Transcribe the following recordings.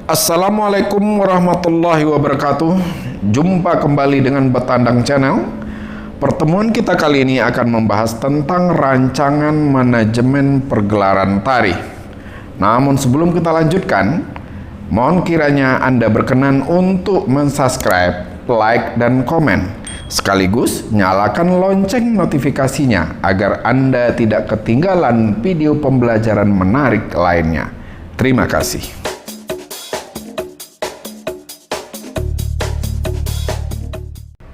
Assalamualaikum warahmatullahi wabarakatuh. Jumpa kembali dengan Betandang Channel. Pertemuan kita kali ini akan membahas tentang rancangan manajemen pergelaran tari. Namun sebelum kita lanjutkan, mohon kiranya Anda berkenan untuk mensubscribe, like, dan komen. Sekaligus nyalakan lonceng notifikasinya agar Anda tidak ketinggalan video pembelajaran menarik lainnya. Terima kasih.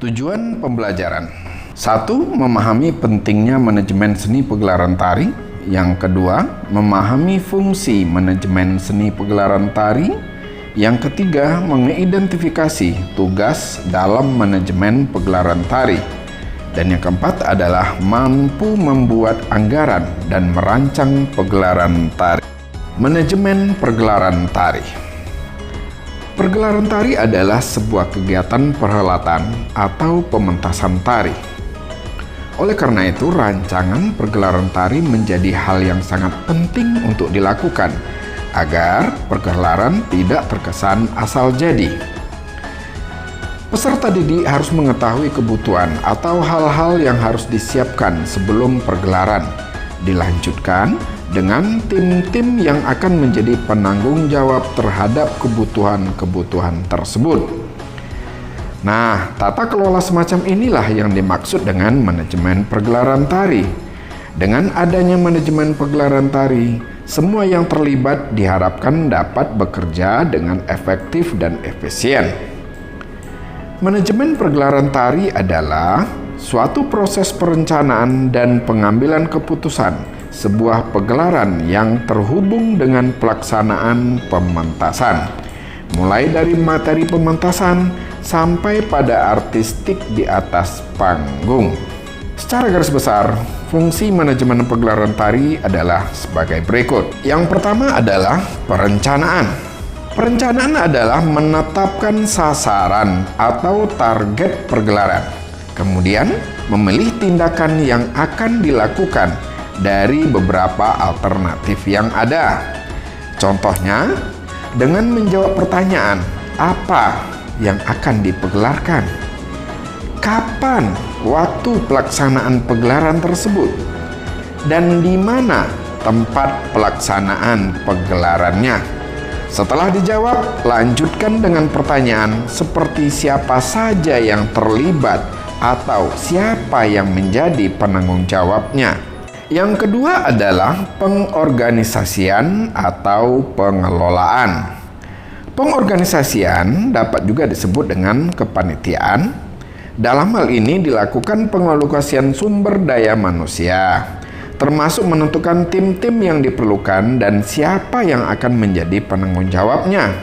Tujuan pembelajaran: 1. Memahami pentingnya manajemen seni pegelaran tari. Yang kedua, memahami fungsi manajemen seni pegelaran tari. Yang ketiga, mengidentifikasi tugas dalam manajemen pegelaran tari. Dan yang keempat adalah mampu membuat anggaran dan merancang pegelaran tari. Manajemen pergelaran tari. Pergelaran tari adalah sebuah kegiatan perhelatan atau pementasan tari. Oleh karena itu, rancangan pergelaran tari menjadi hal yang sangat penting untuk dilakukan agar pergelaran tidak terkesan asal jadi. Peserta didik harus mengetahui kebutuhan atau hal-hal yang harus disiapkan sebelum pergelaran. Dilanjutkan dengan tim-tim yang akan menjadi penanggung jawab terhadap kebutuhan-kebutuhan tersebut. Nah, tata kelola semacam inilah yang dimaksud dengan manajemen pergelaran tari. Dengan adanya manajemen pergelaran tari, semua yang terlibat diharapkan dapat bekerja dengan efektif dan efisien. Manajemen pergelaran tari adalah suatu proses perencanaan dan pengambilan keputusan sebuah pegelaran yang terhubung dengan pelaksanaan pementasan, mulai dari materi pementasan sampai pada artistik di atas panggung. Secara garis besar, fungsi manajemen pegelaran tari adalah sebagai berikut. Yang pertama adalah perencanaan. Perencanaan adalah menetapkan sasaran atau target pergelaran, kemudian memilih tindakan yang akan dilakukan dari beberapa alternatif yang ada. Contohnya, dengan menjawab pertanyaan, apa yang akan dipegelarkan? Kapan waktu pelaksanaan pegelaran tersebut? Dan di mana tempat pelaksanaan pegelarannya? Setelah dijawab, lanjutkan dengan pertanyaan seperti siapa saja yang terlibat atau siapa yang menjadi penanggung jawabnya. Yang kedua adalah pengorganisasian atau pengelolaan. Pengorganisasian dapat juga disebut dengan kepanitiaan. Dalam hal ini dilakukan pengalokasian sumber daya manusia, termasuk menentukan tim-tim yang diperlukan dan siapa yang akan menjadi penanggung jawabnya.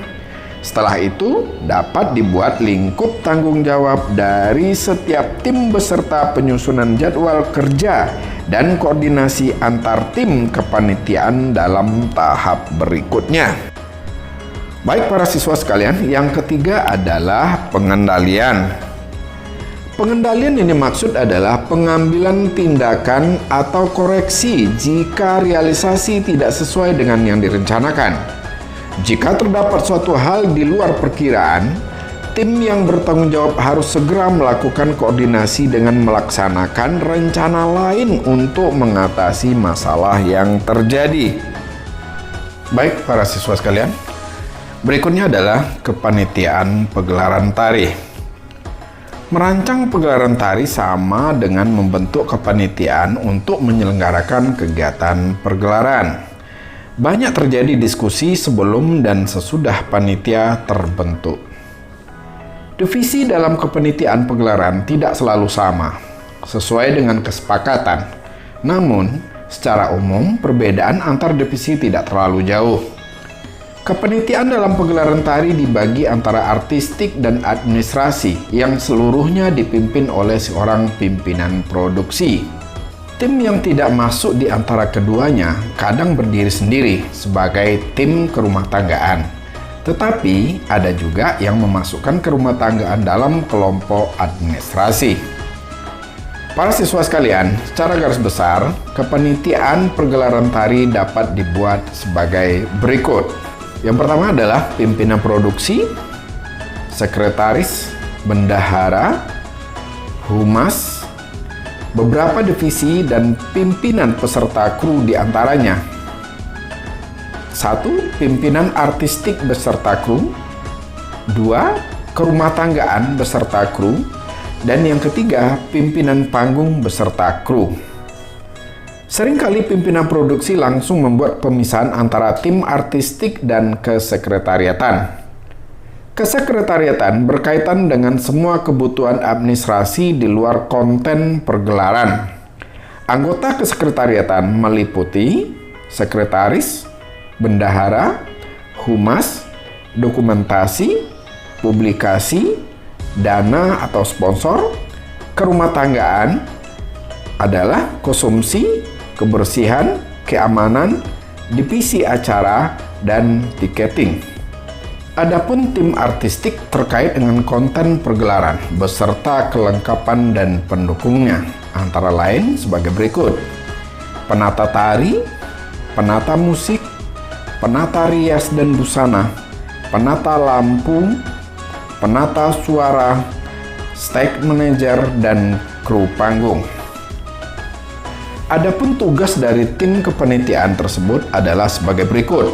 Setelah itu, dapat dibuat lingkup tanggung jawab dari setiap tim beserta penyusunan jadwal kerja dan koordinasi antar tim kepanitiaan dalam tahap berikutnya. Baik para siswa sekalian, yang ketiga adalah pengendalian. Pengendalian yang dimaksud adalah pengambilan tindakan atau koreksi jika realisasi tidak sesuai dengan yang direncanakan. Jika terdapat suatu hal di luar perkiraan, tim yang bertanggung jawab harus segera melakukan koordinasi dengan melaksanakan rencana lain untuk mengatasi masalah yang terjadi. Baik para siswa sekalian, berikutnya adalah kepanitiaan pegelaran tari. Merancang pegelaran tari sama dengan membentuk kepanitiaan untuk menyelenggarakan kegiatan pergelaran. Banyak terjadi diskusi sebelum dan sesudah panitia terbentuk. Divisi dalam kepanitiaan pegelaran tidak selalu sama, sesuai dengan kesepakatan. Namun, secara umum, perbedaan antar divisi tidak terlalu jauh. Kepanitiaan dalam pegelaran tari dibagi antara artistik dan administrasi yang seluruhnya dipimpin oleh seorang pimpinan produksi. Tim yang tidak masuk di antara keduanya kadang berdiri sendiri sebagai tim kerumah tanggaan. Tetapi ada juga yang memasukkan kerumah tanggaan dalam kelompok administrasi. Para siswa sekalian, secara garis besar, kepanitiaan pergelaran tari dapat dibuat sebagai berikut. Yang pertama adalah pimpinan produksi, sekretaris, bendahara, humas, beberapa divisi, dan pimpinan peserta kru di antaranya. 1. Pimpinan artistik beserta kru. 2. Kerumah tanggaan beserta kru. Dan yang ketiga, pimpinan panggung beserta kru. Seringkali pimpinan produksi langsung membuat pemisahan antara tim artistik dan kesekretariatan. Kesekretariatan berkaitan dengan semua kebutuhan administrasi di luar konten pergelaran. Anggota kesekretariatan meliputi sekretaris, bendahara, humas, dokumentasi, publikasi, dana atau sponsor. Kerumah tanggaan adalah konsumsi, kebersihan, keamanan, divisi acara, dan tiketing. Adapun tim artistik terkait dengan konten pergelaran beserta kelengkapan dan pendukungnya, antara lain sebagai berikut: penata tari, penata musik, penata rias dan busana, penata lampu, penata suara, stage manager, dan kru panggung. Adapun tugas dari tim kepanitiaan tersebut adalah sebagai berikut.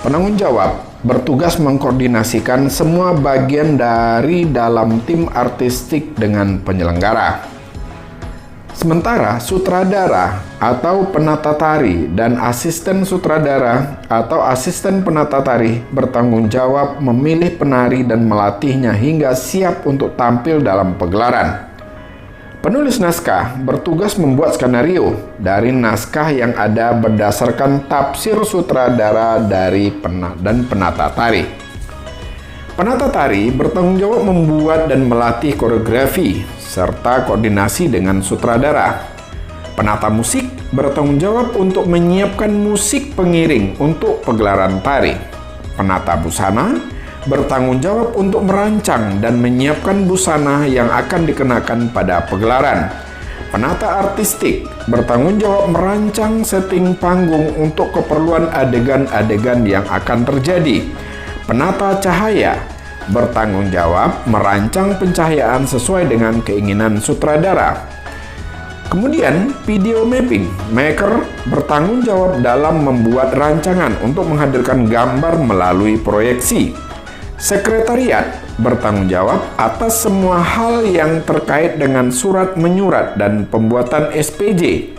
Penanggung jawab bertugas mengkoordinasikan semua bagian dari dalam tim artistik dengan penyelenggara. Sementara sutradara atau penata tari dan asisten sutradara atau asisten penata tari bertanggung jawab memilih penari dan melatihnya hingga siap untuk tampil dalam pagelaran. Penulis naskah bertugas membuat skenario dari naskah yang ada berdasarkan tafsir sutradara dari dan penata tari. Penata tari bertanggung jawab membuat dan melatih koreografi serta koordinasi dengan sutradara. Penata musik bertanggung jawab untuk menyiapkan musik pengiring untuk pagelaran tari. Penata busana bertanggung jawab untuk merancang dan menyiapkan busana yang akan dikenakan pada pagelaran. Penata artistik bertanggung jawab merancang setting panggung untuk keperluan adegan-adegan yang akan terjadi. Penata cahaya bertanggung jawab merancang pencahayaan sesuai dengan keinginan sutradara. Kemudian, video mapping maker bertanggung jawab dalam membuat rancangan untuk menghadirkan gambar melalui proyeksi. Sekretariat bertanggung jawab atas semua hal yang terkait dengan surat menyurat dan pembuatan SPJ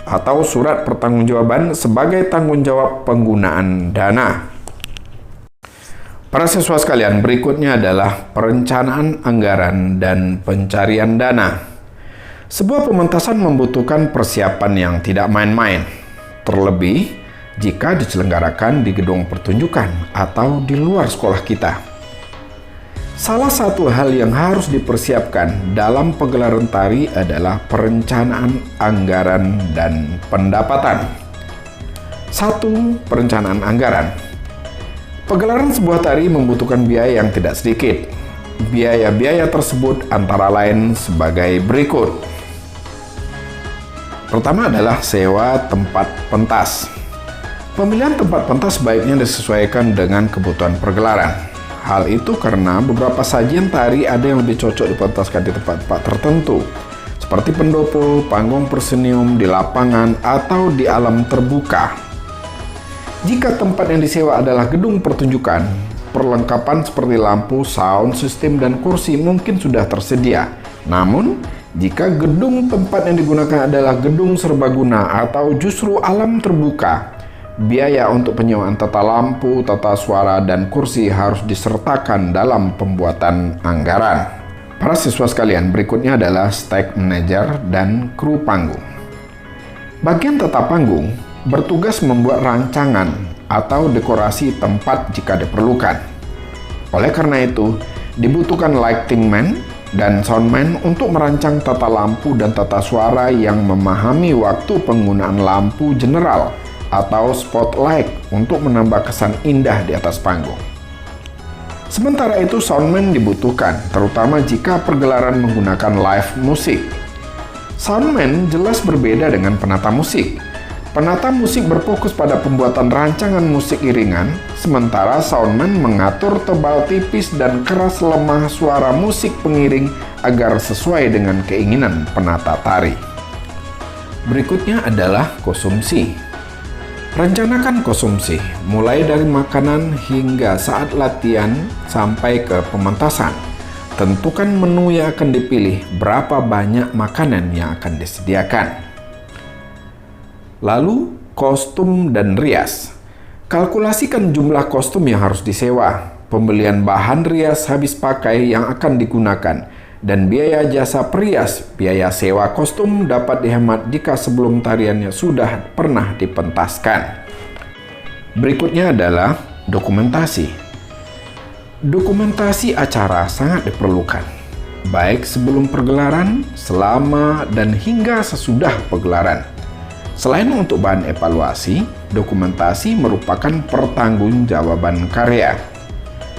atau surat pertanggungjawaban sebagai tanggung jawab penggunaan dana. Para siswa sekalian, berikutnya adalah perencanaan anggaran dan pencarian dana. Sebuah pementasan membutuhkan persiapan yang tidak main-main, terlebih jika diselenggarakan di gedung pertunjukan atau di luar sekolah kita. Salah satu hal yang harus dipersiapkan dalam pagelaran tari adalah perencanaan anggaran dan pendapatan. 1. Perencanaan anggaran. Pagelaran sebuah tari membutuhkan biaya yang tidak sedikit. Biaya-biaya tersebut antara lain sebagai berikut. Pertama adalah sewa tempat pentas. Pemilihan tempat pentas sebaiknya disesuaikan dengan kebutuhan pergelaran. Hal itu karena beberapa sajian tari ada yang lebih cocok dipentaskan di tempat-tempat tertentu, seperti pendopo, panggung persenium, di lapangan, atau di alam terbuka. Jika tempat yang disewa adalah gedung pertunjukan, perlengkapan seperti lampu, sound system, dan kursi mungkin sudah tersedia. Namun, jika gedung tempat yang digunakan adalah gedung serbaguna atau justru alam terbuka, biaya untuk penyewaan tata lampu, tata suara, dan kursi harus disertakan dalam pembuatan anggaran. Para siswa sekalian, berikutnya adalah stage manager dan kru panggung. Bagian tata panggung bertugas membuat rancangan atau dekorasi tempat jika diperlukan. Oleh karena itu, dibutuhkan lighting man dan soundman untuk merancang tata lampu dan tata suara yang memahami waktu penggunaan lampu general atau spotlight untuk menambah kesan indah di atas panggung. Sementara itu, soundman dibutuhkan, terutama jika pergelaran menggunakan live musik. Soundman jelas berbeda dengan penata musik. Penata musik berfokus pada pembuatan rancangan musik iringan, sementara soundman mengatur tebal tipis dan keras lemah suara musik pengiring agar sesuai dengan keinginan penata tari. Berikutnya adalah konsumsi. Rencanakan konsumsi, mulai dari makanan hingga saat latihan sampai ke pementasan. Tentukan menu yang akan dipilih, berapa banyak makanan yang akan disediakan. Lalu, kostum dan rias. Kalkulasikan jumlah kostum yang harus disewa, pembelian bahan rias habis pakai yang akan digunakan, dan biaya jasa perias. Biaya sewa kostum dapat dihemat jika sebelum tariannya sudah pernah dipentaskan. Berikutnya adalah dokumentasi. Dokumentasi acara sangat diperlukan, baik sebelum pergelaran, selama, dan hingga sesudah pergelaran. Selain untuk bahan evaluasi, dokumentasi merupakan pertanggungjawaban karya.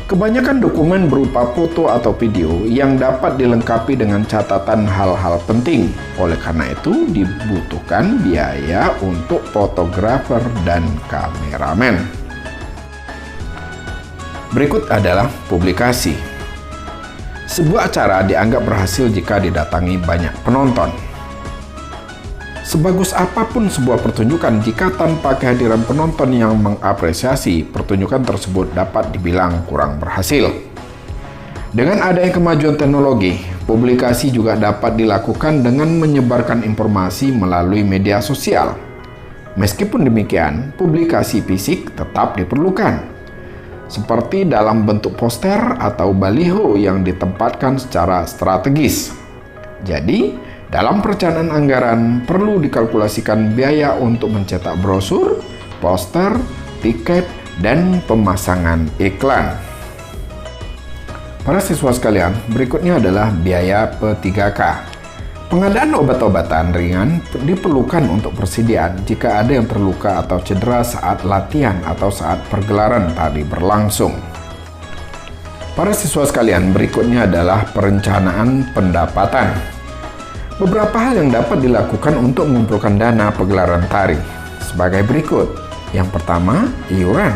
Kebanyakan dokumen berupa foto atau video yang dapat dilengkapi dengan catatan hal-hal penting. Oleh karena itu, dibutuhkan biaya untuk fotografer dan kameramen. Berikut adalah publikasi. Sebuah acara dianggap berhasil jika didatangi banyak penonton. Sebagus apapun sebuah pertunjukan, jika tanpa kehadiran penonton yang mengapresiasi, pertunjukan tersebut dapat dibilang kurang berhasil. Dengan adanya kemajuan teknologi, publikasi juga dapat dilakukan dengan menyebarkan informasi melalui media sosial. Meskipun demikian, publikasi fisik tetap diperlukan, seperti dalam bentuk poster atau baliho yang ditempatkan secara strategis. Jadi, dalam perencanaan anggaran, perlu dikalkulasikan biaya untuk mencetak brosur, poster, tiket, dan pemasangan iklan. Para siswa sekalian, berikutnya adalah biaya P3K. Pengadaan obat-obatan ringan diperlukan untuk persediaan jika ada yang terluka atau cedera saat latihan atau saat pergelaran tari berlangsung. Para siswa sekalian, berikutnya adalah perencanaan pendapatan. Beberapa hal yang dapat dilakukan untuk mengumpulkan dana pegelaran tari sebagai berikut. Yang pertama, iuran.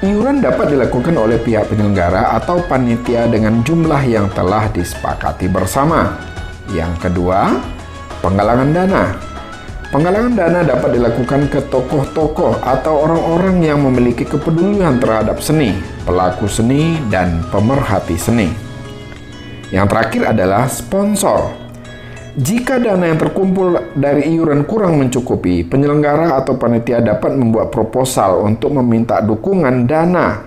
Iuran dapat dilakukan oleh pihak penyelenggara atau panitia dengan jumlah yang telah disepakati bersama. Yang kedua, penggalangan dana. Penggalangan dana dapat dilakukan ke tokoh-tokoh atau orang-orang yang memiliki kepedulian terhadap seni, pelaku seni, dan pemerhati seni. Yang terakhir adalah sponsor. Jika dana yang terkumpul dari iuran kurang mencukupi, penyelenggara atau panitia dapat membuat proposal untuk meminta dukungan dana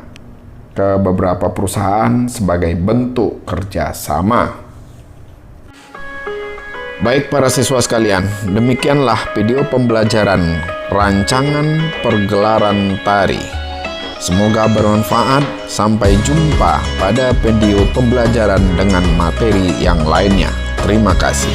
ke beberapa perusahaan sebagai bentuk kerjasama. Baik para siswa sekalian, demikianlah video pembelajaran rancangan pergelaran tari. Semoga bermanfaat. Sampai jumpa pada video pembelajaran dengan materi yang lainnya. Terima kasih.